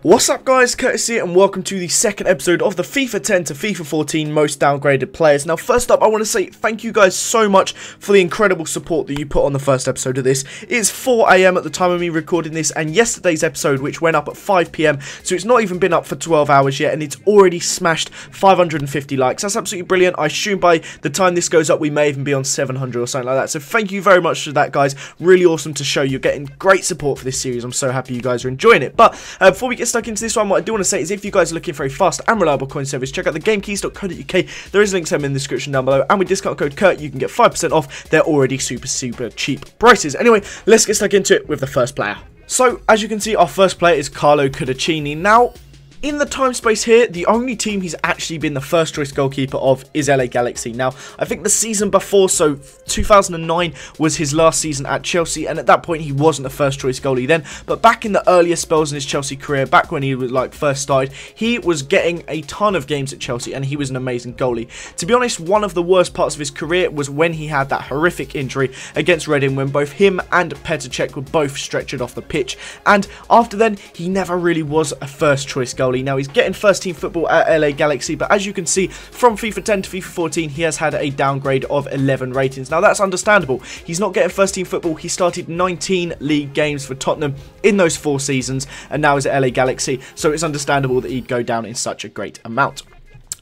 What's up guys, Curtis here and welcome to the second episode of the FIFA 10 to FIFA 14 most downgraded players. Now first up I want to say thank you guys so much for the incredible support that you put on the first episode of this. It's 4 AM at the time of me recording this, and yesterday's episode, which went up at 5 PM, so it's not even been up for 12 hours yet and it's already smashed 550 likes. That's absolutely brilliant. I assume by the time this goes up we may even be on 700 or something like that, so thank you very much for that guys. Really awesome to show you're getting great support for this series. I'm so happy you guys are enjoying it. But before we get stuck into this one, what I do want to say is if you guys are looking for a fast and reliable coin service, check out the gamekeys.co.uk. There is links in the description down below, and with discount code Kurt you can get 5% off their already super cheap prices. Anyway, let's get stuck into it with the first player. So as you can see, our first player is Carlo Cudicini. Now in the time space here, the only team he's actually been the first choice goalkeeper of is LA Galaxy. Now, I think the season before, so 2009 was his last season at Chelsea, and at that point he wasn't the first choice goalie then, but back in the earlier spells in his Chelsea career, back when he was first started, he was getting a ton of games at Chelsea and he was an amazing goalie. To be honest, one of the worst parts of his career was when he had that horrific injury against Reading when both him and Petr Cech were both stretchered off the pitch, and after then he never really was a first choice goalie. Now he's getting first team football at LA Galaxy, but as you can see from FIFA 10 to FIFA 14 he has had a downgrade of 11 ratings. Now that's understandable. He's not getting first team football. He started 19 league games for Tottenham in those 4 seasons and now is at LA Galaxy, so it's understandable that he'd go down in such a great amount.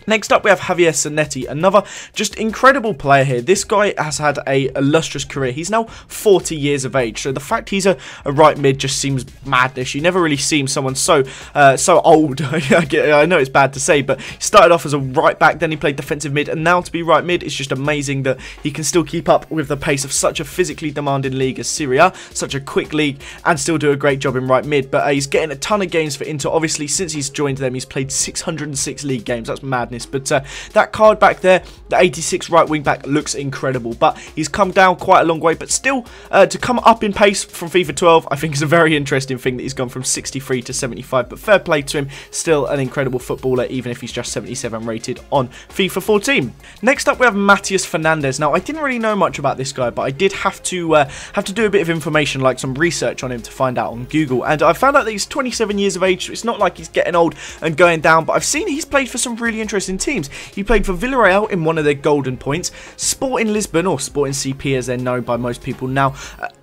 Next up we have Javier Zanetti, another just incredible player here. This guy has had a illustrious career. He's now 40 years of age, so the fact he's a right mid just seems madness. You never really seen someone so old. I know it's bad to say, but he started off as a right back, then he played defensive mid, and now to be right mid, it's just amazing that he can still keep up with the pace of such a physically demanding league as Serie A, such a quick league, and still do a great job in right mid. But he's getting a ton of games for Inter. Obviously, since he's joined them, he's played 606 league games. That's madness. But that card back there, the 86 right wing back, looks incredible, but he's come down quite a long way. But still, to come up in pace from FIFA 12 I think is a very interesting thing that he's gone from 63 to 75, but fair play to him, still an incredible footballer even if he's just 77 rated on FIFA 14. Next up we have Matias Fernandez. Now I didn't really know much about this guy, but I did have to do a bit of information, like some research on him to find out on Google, and I found out that he's 27 years of age, so it's not like he's getting old and going down, but I've seen he's played for some really interesting teams. He played for Villarreal in one of their golden points, Sporting Lisbon, or Sporting CP as they're known by most people now.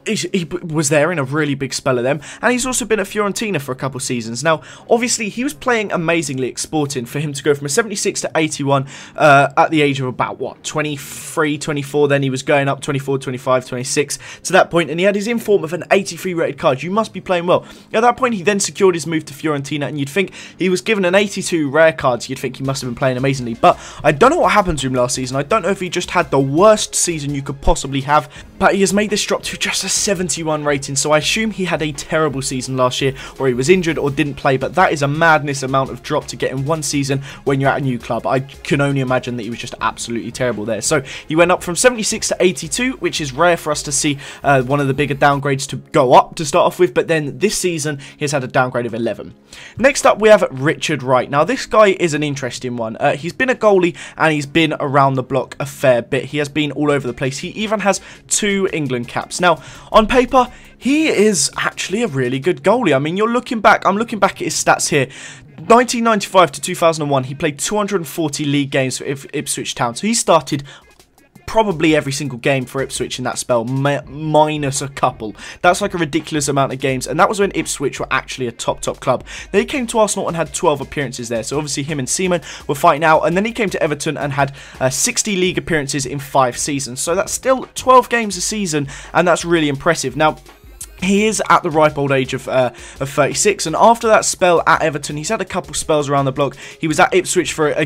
He was there in a really big spell of them, and he's also been at Fiorentina for a couple of seasons. Now, obviously, he was playing amazingly at Sporting. For him to go from a 76 to 81 at the age of about, what, 23, 24, then he was going up 24, 25, 26 to that point, and he had his inform of an 83 rated card. You must be playing well. At that point, he then secured his move to Fiorentina, and you'd think he was given an 82 rare card, so you'd think he must have been playing amazingly. But I don't know what happened to him last season. I don't know if he just had the worst season you could possibly have, but he has made this drop to just a 71 rating, so I assume he had a terrible season last year, or he was injured or didn't play, but that is a madness amount of drop to get in one season when you're at a new club. I can only imagine that he was just absolutely terrible there. So he went up from 76 to 82, which is rare for us to see one of the bigger downgrades to go up to start off with, but then this season he has had a downgrade of 11. Next up we have Richard Wright. Now this guy is an interesting one. He's been a goalie and he's been around the block a fair bit. He has been all over the place. He even has 2 England caps. Now on paper he is actually a really good goalie. I mean, I'm looking back at his stats here. 1995 to 2001 he played 240 league games for Ipswich Town, so he started probably every single game for Ipswich in that spell, minus a couple. That's like a ridiculous amount of games, and that was when Ipswich were actually a top club. Then he came to Arsenal and had 12 appearances there, so obviously him and Seaman were fighting out, and then he came to Everton and had 60 league appearances in 5 seasons, so that's still 12 games a season, and that's really impressive. Now, he is at the ripe old age of 36, and after that spell at Everton, he's had a couple spells around the block. He was at Ipswich for a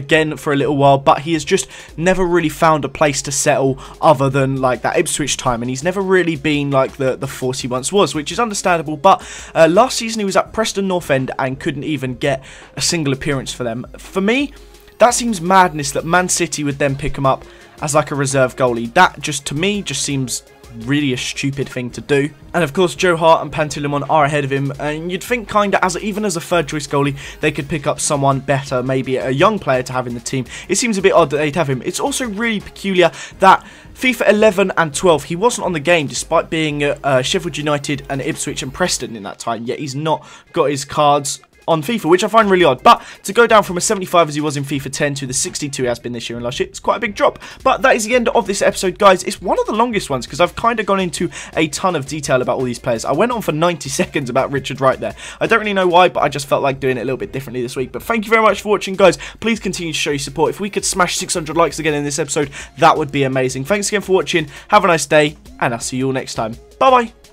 little while, but he has just never really found a place to settle other than like that Ipswich time, and he's never really been like the force he once was, which is understandable. But last season he was at Preston North End and couldn't even get a single appearance for them. For me, that seems madness that Man City would then pick him up as like a reserve goalie. That just, to me, just seems really a stupid thing to do. And of course Joe Hart and Pantilimon are ahead of him, and you'd think kinda even as a third choice goalie they could pick up someone better, maybe a young player to have in the team. It seems a bit odd that they'd have him. It's also really peculiar that FIFA 11 and 12 he wasn't on the game despite being at Sheffield United and Ipswich and Preston in that time, yet he's not got his cards on FIFA, which I find really odd. But to go down from a 75 as he was in FIFA 10 to the 62 he has been this year and last year, it's quite a big drop. But that is the end of this episode, guys. It's one of the longest ones because I've kind of gone into a ton of detail about all these players. I went on for 90 seconds about Richard Wright there. I don't really know why, but I just felt like doing it a little bit differently this week. But thank you very much for watching, guys. Please continue to show your support. If we could smash 600 likes again in this episode, that would be amazing. Thanks again for watching. Have a nice day, and I'll see you all next time. Bye-bye.